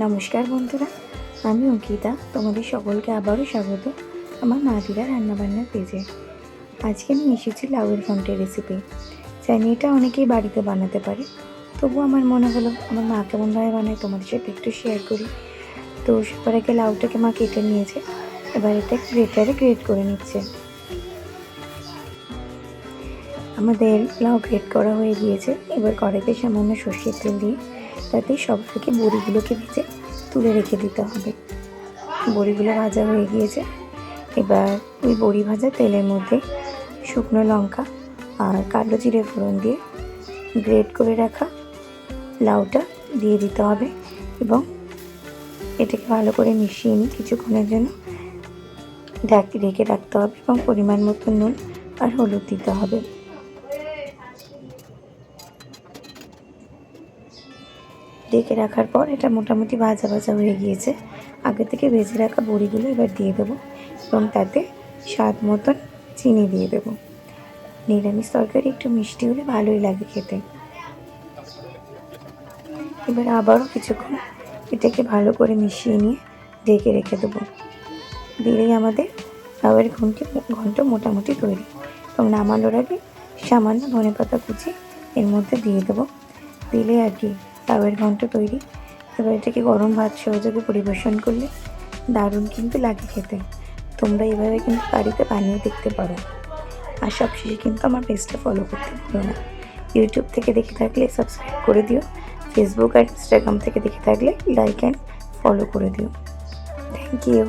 নমস্কার বন্ধুরা, আমি অঙ্কিতা। তোমাদের সকলকে আবারও স্বাগত আমার মাদিরা রান্নাবান্নার পেজে। আজকে নিয়ে এসেছি লাউয়ের ঘন্টের রেসিপি। জানি এটা অনেকেই বাড়িতে বানাতে পারে, তবু আমার মনে হলো আমার মা কেমনভাবে বানায় তোমাদের সাথে একটু শেয়ার করি। তো সবার আগে লাউটাকে মা কেটে নিয়েছে, এবার এটা গ্রেটারে গ্রেট করে নিচ্ছে। আমাদের লাউ গ্রেট করা হয়ে গিয়েছে। এবার কড়াইতে সামান্য সর্ষের তেল দিয়ে তাতে সব থেকে বড়িগুলোকে ভেজে তুলে রেখে দিতে হবে। বড়িগুলো ভাজা হয়ে গিয়েছে। এবার ওই বড়ি ভাজা তেলের মধ্যে শুকনো লঙ্কা আর কালো জিরে ফোড়ন দিয়ে গ্রেট করে রাখা লাউটা দিয়ে দিতে হবে এবং এটাকে ভালো করে মিশিয়ে নিয়ে কিছুক্ষণের জন্য রেখে রাখতে হবে এবং পরিমাণ মতো নুন আর হলুদ দিতে হবে। ঢেকে রাখার পর এটা মোটামুটি ভাজা ভাজা হয়ে গিয়েছে। আগে থেকে ভেজে রাখা বড়িগুলো এবার দিয়ে দেবো এবং তাতে স্বাদ মতন চিনি দিয়ে দেবো। নিরামিষ তরকারি একটু মিষ্টি হলে ভালোই লাগে খেতে। এবার আবারও কিছুক্ষণ এটাকে ভালো করে মিশিয়ে নিয়ে ঢেকে রেখে দেবো। দিলেই আমাদের লাউয়ের ঘন্ট মোটামুটি তৈরি। এবং নামানোর আগে সামান্য ধনেপাতা কুচি এর মধ্যে দিয়ে দেবো। দিলে আর কি লাউয়ের ঘন্ট তৈরি। এবার এটাকে গরম ভাত সহযোগে পরিবেশন করলে দারুণ কিন্তু লাগে খেতে। তোমরা এভাবে কিন্তু বাড়িতে বানিয়ে দেখতে পারো। আর সবশেষে কিন্তু আমার পেজটা ফলো করতে ভুলো না। ইউটিউব থেকে দেখে থাকলে সাবস্ক্রাইব করে দিও। ফেসবুক আর ইনস্টাগ্রাম থেকে দেখে থাকলে লাইক অ্যান্ড ফলো করে দিও। Thank you.